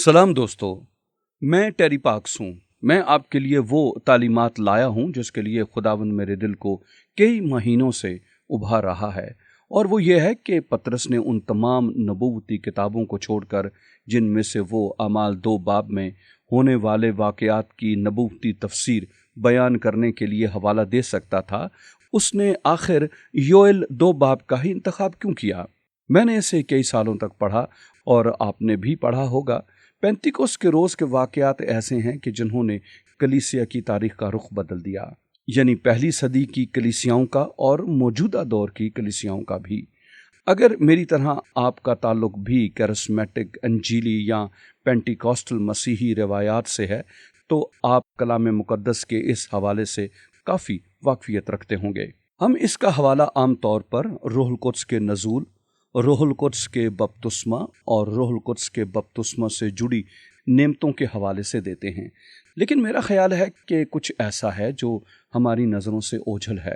सलाम दोस्तों। मैं टेरी पाक्स हूँ। मैं आपके लिए वो तालीमात लाया हूँ जिसके लिए खुदावंद मेरे दिल को कई महीनों से उभार रहा है, और वो ये है कि पतरस ने उन तमाम नबूवती किताबों को छोड़कर जिनमें से वो अमाल 2 बाब में होने वाले वाक़यात की नबूवती तफसीर बयान करने के लिए हवाला दे सकता था, उसने आखिर योएल 2 बाब का ही इंतखाब क्यों किया। मैंने इसे कई सालों तक पढ़ा और आपने भी पढ़ा होगा। पेंतिकोस के रोज़ के वाक़यात ऐसे हैं कि जिन्होंने कलीसिया की तारीख का रुख बदल दिया, यानी पहली सदी की कलीसियाओं का और मौजूदा दौर की कलीसियाओं का भी। अगर मेरी तरह आपका ताल्लुक भी कैरिस्मेटिक, अंजीली या पेंटिकॉस्टल मसीही रिवायात से है, तो आप कलाम मुक़द्दस के इस हवाले से काफ़ी वाक़फ़ियत रखते होंगे। हम इसका हवाला आम तौर पर रूहुल कुद्स के नज़ूल, रूहुल कुद्स के बपतिस्मा और रूहुल कुद्स के बपतिस्मा से जुड़ी नेमतों के हवाले से देते हैं, लेकिन मेरा ख्याल है कि कुछ ऐसा है जो हमारी नज़रों से ओझल है।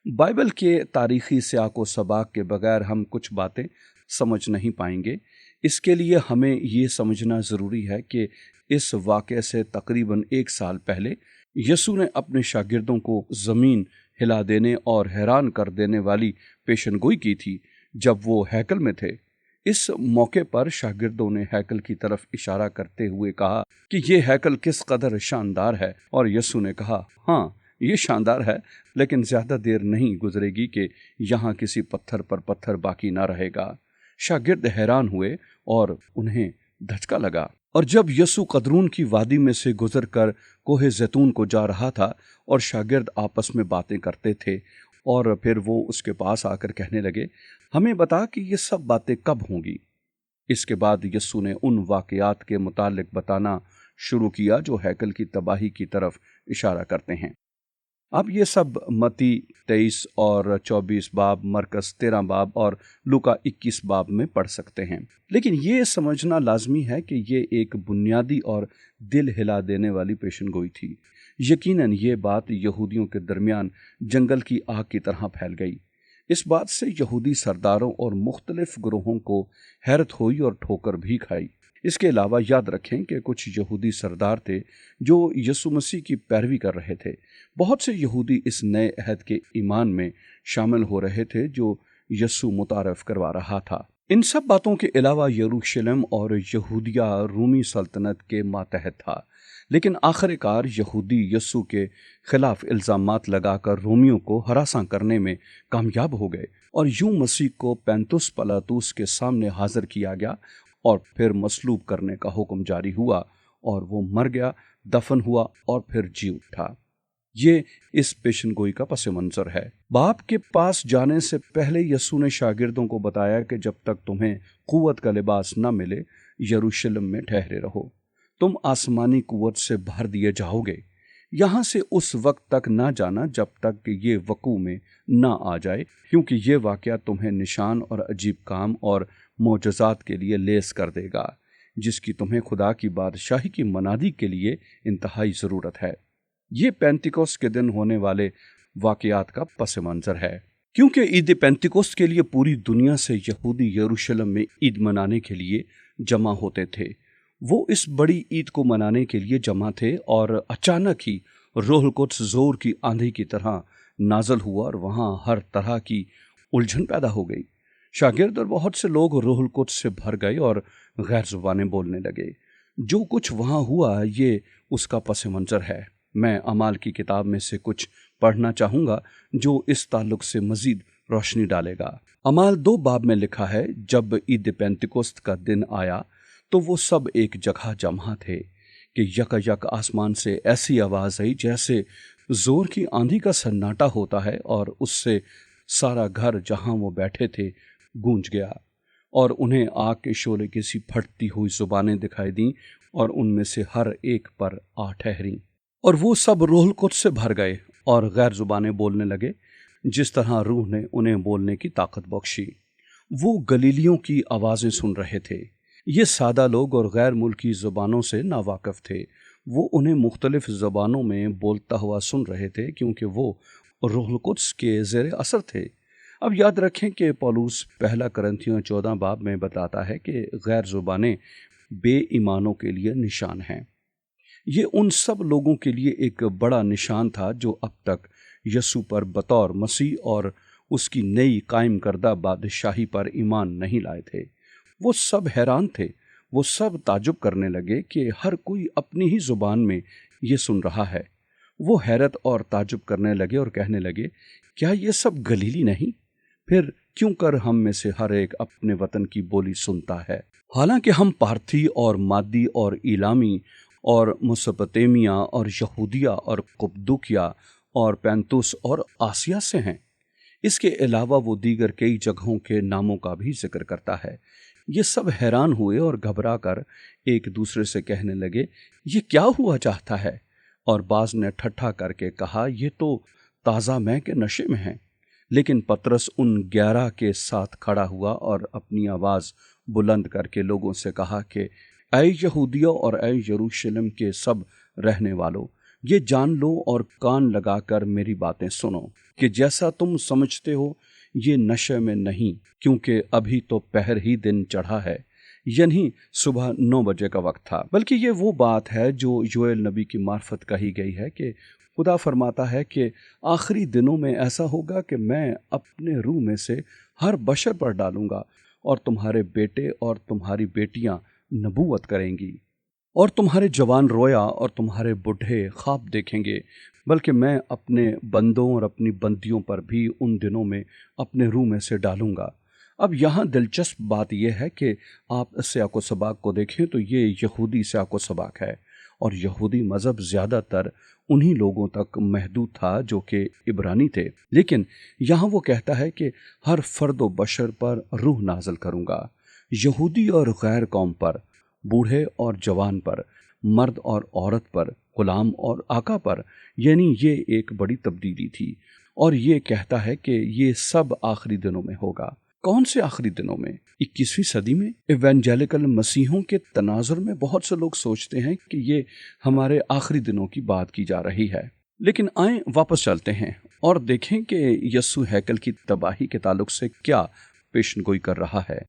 बाइबल के तारीख़ी सियाक़ व सबाक़ के बगैर हम कुछ बातें समझ नहीं पाएंगे। इसके लिए हमें ये समझना ज़रूरी है कि इस वाक़े से तकरीबन 1 साल पहले यसू ने अपने शागिर्दों को ज़मीन हिला देने और हैरान कर देने वाली पेशनगोई की थी जब वो हैकल में थे। इस मौके पर शागिर्दों ने हैकल की तरफ इशारा करते हुए कहा कि ये हैकल किस कदर शानदार है, और यसू ने कहा, हाँ ये शानदार है, लेकिन ज़्यादा देर नहीं गुजरेगी कि यहाँ किसी पत्थर पर पत्थर बाकी ना रहेगा। शागिर्द हैरान हुए और उन्हें धचका लगा। और जब यसू कदरून की वादी में से गुजर कर कोहे जैतून को जा रहा था और शागिर्द आपस में बातें करते थे, और फिर वो उसके पास आकर कहने लगे, हमें बता कि ये सब बातें कब होंगी। इसके बाद यस्सू ने उन वाक़यात के मुतालिक बताना शुरू किया जो हैकल की तबाही की तरफ इशारा करते हैं। आप ये सब मत्ती 23 और 24 बाब, मरकस 13 बाब और लूका 21 बाब में पढ़ सकते हैं। लेकिन ये समझना लाजमी है कि ये एक बुनियादी और दिल हिला देने वाली पेशनगोई थी। यकीनन ये बात यहूदियों के दरमियान जंगल की आग की तरह फैल गई। इस बात से यहूदी सरदारों और मुख्तलिफ ग्रोहों को हैरत हुई और ठोकर भी खाई। इसके अलावा याद रखें कि कुछ यहूदी सरदार थे जो यसु मसीह की पैरवी कर रहे थे। बहुत से यहूदी इस नए अहद के ईमान में शामिल हो रहे थे जो यसु मुतारफ करवा रहा था। इन सब बातों के अलावा यरूशलेम और यहूदिया रूमी सल्तनत के मातहत था, लेकिन आखिरकार यहूदी यसु के खिलाफ इल्ज़ामात लगाकर रोमियों को हरासा करने में कामयाब हो गए, और यूं मसीह को पैंतुस पलातुस के सामने हाजिर किया गया और फिर मसलूब करने का हुक्म जारी हुआ, और वो मर गया, दफन हुआ और फिर जी उठा। ये इस पेशनगोई का पस मंज़र है। बाप के पास जाने से पहले यसू ने शागिर्दों को बताया कि जब तक तुम्हें कुव्वत का लिबास न मिले, यरूशलेम में ठहरे रहो। तुम आसमानी कुव्वत से भर दिए जाओगे। यहाँ से उस वक्त तक ना जाना जब तक कि ये वकू में ना आ जाए, क्योंकि ये वाक़या तुम्हें निशान और अजीब काम और मोजज़ात के लिए लेस कर देगा, जिसकी तुम्हें खुदा की बादशाही की मनादी के लिए इंतहाई ज़रूरत है। ये पेंतिकोस के दिन होने वाले वाक़यात का पस मंज़र है। क्योंकि ईद पेंतिकोस के लिए पूरी दुनिया से यहूदी यरूशलेम में ईद मनाने के लिए जमा होते थे। वो इस बड़ी ईद को मनाने के लिए जमा थे, और अचानक ही रूहुल कुद्स ज़ोर की आंधी की तरह नाज़िल हुआ और वहाँ हर तरह की उलझन पैदा हो गई। शागिर्द और बहुत से लोग रूहुल कुद्स से भर गए और गैर ज़ुबानें बोलने लगे। जो कुछ वहाँ हुआ ये उसका पस मंज़र है। मैं अमाल की किताब में से कुछ पढ़ना चाहूँगा जो इस ताल्लुक से मज़ीद रोशनी डालेगा। अमाल 2 बाब में लिखा है, जब ईद पेंतिकोस्त का दिन आया तो वो सब एक जगह जमा थे कि यक आसमान से ऐसी आवाज़ आई जैसे ज़ोर की आंधी का सन्नाटा होता है, और उससे सारा घर जहाँ वो बैठे थे गूंज गया, और उन्हें आग के शोले की सी फटती हुई ज़ुबानें दिखाई दीं, और उनमें से हर एक पर आ ठहरीं, और वो सब रूहुल कुद्स से भर गए और गैर ज़ुबानें बोलने लगे जिस तरह रूह ने उन्हें बोलने की ताकत बख्शी। वो गलीलियों की आवाज़ें सुन रहे थे। ये सादा लोग और गैर मुल्की ज़ुबानों से नावाकिफ़ थे। वो उन्हें मुख्तलिफ़ ज़बानों में बोलता हुआ सुन रहे थे, क्योंकि वो रूहुल कुद्स के ज़ेर असर थे। अब याद रखें कि पौलुस 1 कुरिन्थियों 14 बाब में बताता है कि गैर ज़ुबानें बे ईमानों के लिए निशान हैं। ये उन सब लोगों के लिए एक बड़ा निशान था जो अब तक यीशु पर बतौर मसीह और उसकी नई कायम करदा बादशाही पर ईमान नहीं लाए थे। वो सब हैरान थे, वो सब ताजुब करने लगे कि हर कोई अपनी ही जुबान में ये सुन रहा है। वो हैरत और ताजुब करने लगे और कहने लगे, क्या ये सब गलीली नहीं? फिर क्यों कर हम में से हर एक अपने वतन की बोली सुनता है? हालांकि हम पार्थी और मादी और इलामी और मुसपतेमिया और यहूदिया और कुप्दुकिया और पैंतुस और आसिया से हैं। इसके अलावा वो दीगर कई जगहों के नामों का भी जिक्र करता है। ये सब हैरान हुए और घबरा कर एक दूसरे से कहने लगे, ये क्या हुआ चाहता है? और बाज ने ठट्ठा करके कहा, ये तो ताज़ा मैं के नशे में है। लेकिन पतरस उन 11 के साथ खड़ा हुआ और अपनी आवाज़ बुलंद करके लोगों से कहा कि ऐ यहूदियों और ऐ यरूशलेम के सब रहने वालों, ये जान लो और कान लगाकर मेरी बातें सुनो कि जैसा तुम समझते हो ये नशे में नहीं, क्योंकि अभी तो पहर ही दिन चढ़ा है, यानी सुबह 9 बजे का वक्त था, बल्कि ये वो बात है जो योएल नबी की मार्फत कही गई है कि खुदा फरमाता है कि आखिरी दिनों में ऐसा होगा कि मैं अपने रूह में से हर बशर पर डालूंगा और तुम्हारे बेटे और तुम्हारी बेटियां नबूवत करेंगी और तुम्हारे जवान रोया और तुम्हारे बुढ़े ख्वाब देखेंगे, बल्कि मैं अपने बंदों और अपनी बंदियों पर भी उन दिनों में अपने रूह में से डालूंगा। अब यहाँ दिलचस्प बात यह है कि आप सियाको सबाक को देखें तो ये यहूदी सियाको सबाक है और यहूदी मज़हब ज़्यादातर उन्हीं लोगों तक महदूद था जो कि इब्रानी थे, लेकिन यहाँ वो कहता है कि हर फर्द व बशर पर रूह नाजल करूँगा, यहूदी और गैर कौम पर, बूढ़े और जवान पर, मर्द और औरत पर, गुलाम और आका पर। यानी ये एक बड़ी तब्दीली थी और ये कहता है कि ये सब आखिरी दिनों में होगा। कौन से आखिरी दिनों में? 21वीं सदी में इवेंजेलिकल मसीहों के तनाजुर में बहुत से लोग सोचते हैं कि ये हमारे आखिरी दिनों की बात की जा रही है। लेकिन आए वापस चलते हैं और देखें कि यस्सु हैकल की तबाही के ताल्लुक से क्या पेशनगोई कर रहा है।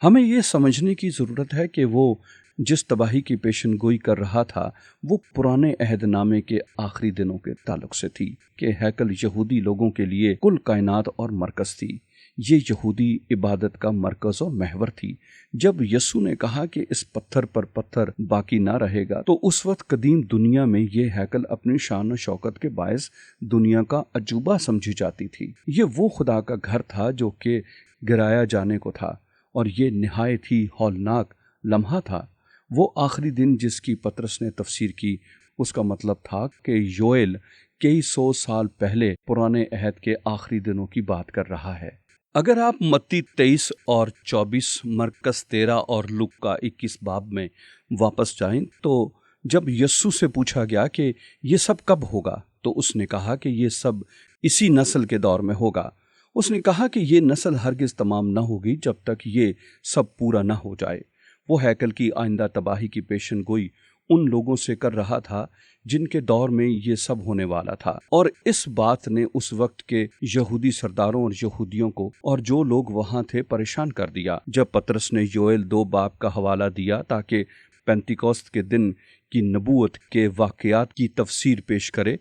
हमें ये समझने की ज़रूरत है कि वो जिस तबाही की पेशनगोई कर रहा था वो पुराने अहदनामे के आखिरी दिनों के ताल्लुक से थी कि हैकल यहूदी लोगों के लिए कुल कायनात और मरकज़ थी। ये यहूदी इबादत का मरकज़ और महवर थी। जब यस्सु ने कहा कि इस पत्थर पर पत्थर बाकी ना रहेगा, तो उस वक्त कदीम दुनिया में ये हैकल अपनी शान और शौकत के बायस दुनिया का अजूबा समझी जाती थी। ये वो खुदा का घर था जो कि गिराया जाने को था और ये निहायत ही हौलनाक लम्हा था। वो आखिरी दिन जिसकी पतरस ने तफसीर की, उसका मतलब था कि योएल कई 100 साल पहले पुराने अहद के आखिरी दिनों की बात कर रहा है। अगर आप मत्ती 23 और 24, मरकस 13 और लूका 21 बाब में वापस जाएं, तो जब यस्सु से पूछा गया कि ये सब कब होगा, तो उसने कहा कि ये सब इसी नस्ल के दौर में होगा। उसने कहा कि ये नस्ल हरगिज़ तमाम न होगी जब तक ये सब पूरा न हो जाए। वो हैकल की आइंदा तबाही की पेशन गोई उन लोगों से कर रहा था जिनके दौर में ये सब होने वाला था, और इस बात ने उस वक्त के यहूदी सरदारों और यहूदियों को और जो लोग वहाँ थे परेशान कर दिया। जब पतरस ने योएल 2 बाब का हवाला दिया ताकि पेंतिकोस्त के दिन की नबूवत के वाक़यात की तफसीर पेश करे,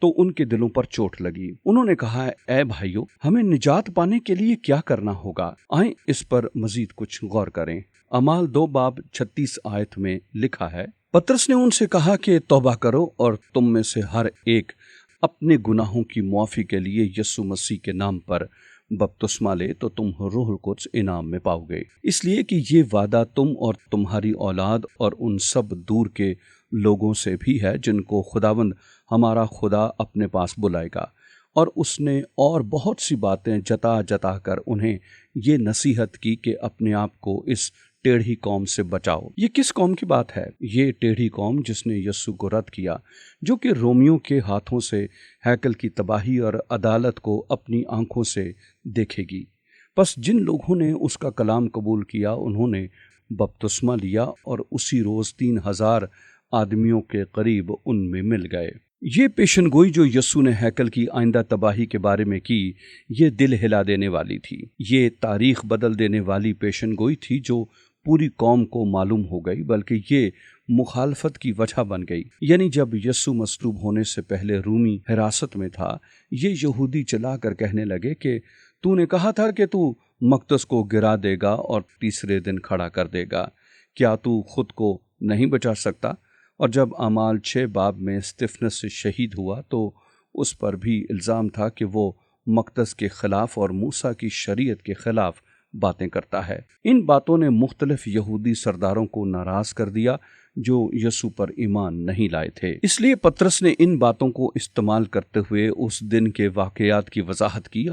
तो उनके दिलों पर चोट लगी। उन्होंने कहा, ऐ भाइयों, हमें निजात पाने के लिए क्या करना होगा? आए इस पर मजीद कुछ गौर करें। अमाल 2 बाब 36 आयत में लिखा है, पतरस ने उनसे कहा कि तौबा करो और तुम में से हर एक अपने गुनाहों की मुआफ़ी के लिए यीशु मसीह के नाम पर बपतिस्मा ले, तो तुम रूहुल कुद्स इनाम में पाओगे। इसलिए कि ये वादा तुम और तुम्हारी औलाद और उन सब दूर के लोगों से भी है जिनको खुदावंद हमारा खुदा अपने पास बुलाएगा। और उसने और बहुत सी बातें जता जता कर उन्हें ये नसीहत की कि अपने आप को इस टेढ़ी कौम से बचाओ। ये किस कौम की बात है? ये टेढ़ी कौम जिसने यस्सु को रद्द किया, जो कि रोमियों के हाथों से हैकल की तबाही और अदालत को अपनी आंखों से देखेगी। बस जिन लोगों ने उसका कलाम कबूल किया उन्होंने बपतिस्मा लिया और उसी रोज़ 3000 आदमियों के करीब उनमें मिल गए। ये पेशनगोई जो यस्सु ने हैकल की आइंदा तबाही के बारे में की, ये दिल हिला देने वाली थी। ये तारीख बदल देने वाली पेशनगोई थी जो पूरी कौम को मालूम हो गई, बल्कि ये मुखालफत की वजह बन गई। यानी जब यस्सु मसलूब होने से पहले रूमी हिरासत में था, ये यहूदी चला कर कहने लगे कि तूने कहा था कि तू मकदस को गिरा देगा और तीसरे दिन खड़ा कर देगा, क्या तू खुद को नहीं बचा सकता? और जब अमाल 6 बाब में स्तिफनस से शहीद हुआ तो उस पर भी इल्ज़ाम था कि वो मकदस के ख़िलाफ़ और मूसा की शरीयत के ख़िलाफ़ बातें करता है। इन बातों ने मुख्तलिफ यहूदी सरदारों को नाराज़ कर दिया जो यस्सु पर ईमान नहीं लाए थे। इसलिए पतरस ने इन बातों को इस्तेमाल करते हुए उस दिन के वाक़यात की वजाहत की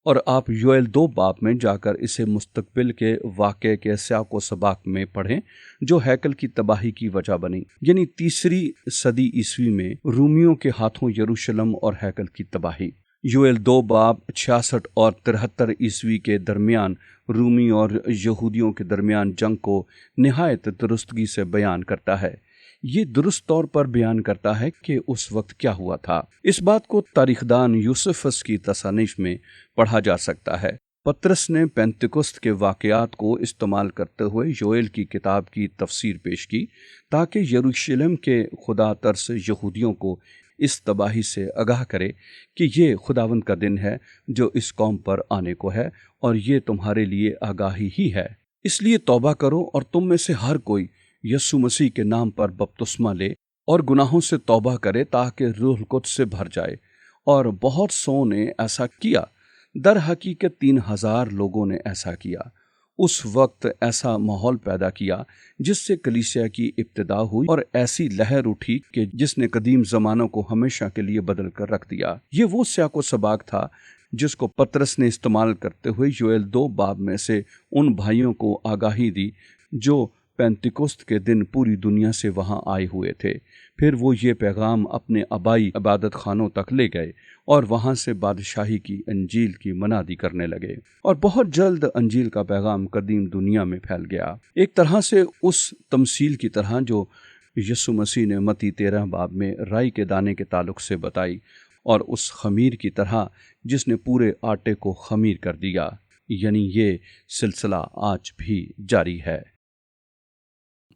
और आप योएल 2 बाब में जाकर इसे मुस्तकबिल के वाक़े के सियाक़ व सबाक़ में पढ़ें जो हैकल की तबाही की वजह बनी। यानी 3री सदी ईस्वी में रूमियों के हाथों यरूशलेम और हैकल की तबाही। योएल 2 बाब 66 और 73 ईस्वी के दरमियान रूमी और यहूदियों के दरमियान जंग को निहायत दुरुस्तगी से बयान करता है। ये दुरुस्त तौर पर बयान करता है कि उस वक्त क्या हुआ था। इस बात को तारीखदान यूसुफस की तसानीफ में पढ़ा जा सकता है। पतरस ने पेंतिकुस्त के वाक़यात को इस्तेमाल करते हुए योएल की किताब की तफसीर पेश की ताकि यरूशलेम के खुदा तरस यहूदियों को इस तबाही से आगाह करे कि ये खुदावंद का दिन है जो इस कौम पर आने को है और ये तुम्हारे लिए आगाही ही है। इसलिए तौबा करो और तुम में से हर कोई यस्सु मसीह के नाम पर बपतिस्मा ले और गुनाहों से तौबा करे ताकि रूह कुद्स से भर जाए। और बहुत सौ ने ऐसा किया। दर हकीकत 3000 लोगों ने ऐसा किया। उस वक्त ऐसा माहौल पैदा किया जिससे कलीसिया की इब्तिदा हुई और ऐसी लहर उठी कि जिसने कदीम ज़मानों को हमेशा के लिए बदल कर रख दिया। ये वो सियाक़ व सबाक़ था जिसको पतरस ने इस्तेमाल करते हुए योएल 2 बाब में से उन भाइयों को आगाही दी जो पेंतिकुस्त के दिन पूरी दुनिया से वहां आए हुए थे। फिर वो ये पैगाम अपने आबाई इबादत खानों तक ले गए और वहां से बादशाही की अंजील की मनादी करने लगे और बहुत जल्द अंजील का पैगाम कदीम दुनिया में फैल गया। एक तरह से उस तमसील की तरह जो यस्सु मसीह ने मत्ती 13 बाब में राई के दाने के ताल्लुक से बताई और उस खमीर की तरह जिसने पूरे आटे को खमीर कर दिया। यानी ये सिलसिला आज भी जारी है।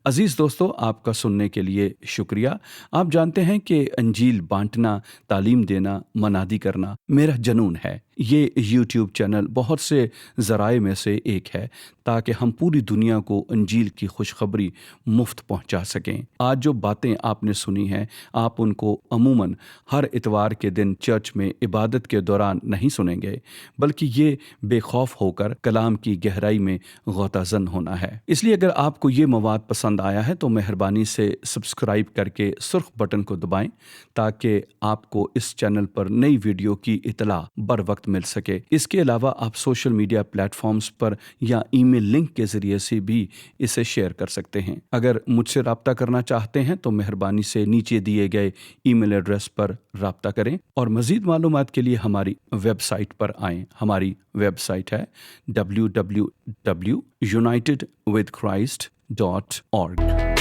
अजीज़ दोस्तों, आपका सुनने के लिए शुक्रिया। आप जानते हैं कि अंजील बांटना, तालीम देना, मनादी करना मेरा जुनून है। ये YouTube चैनल बहुत से ज़राए में से एक है ताकि हम पूरी दुनिया को अंजील की खुशखबरी मुफ्त पहुंचा सकें। आज जो बातें आपने सुनी हैं, आप उनको अमूमन हर इतवार के दिन चर्च में इबादत के दौरान नहीं सुनेंगे, बल्कि ये बेखौफ होकर कलाम की गहराई में गौताज़न होना है। इसलिए अगर आपको ये मवाद पसंद आया है तो मेहरबानी से सब्सक्राइब करके सुर्ख बटन को दबाएं ताकि आपको इस चैनल पर नई वीडियो की इतला बर वक्त मिल सके। इसके अलावा आप सोशल मीडिया प्लेटफॉर्म्स पर या ईमेल लिंक के जरिए से भी इसे शेयर कर सकते हैं। अगर मुझसे राब्ता करना चाहते हैं तो मेहरबानी से नीचे दिए गए ईमेल एड्रेस पर राब्ता करें और मज़ीद मालूमात के लिए हमारी वेबसाइट पर आएं। हमारी वेबसाइट है www.unitedwithchrist.org।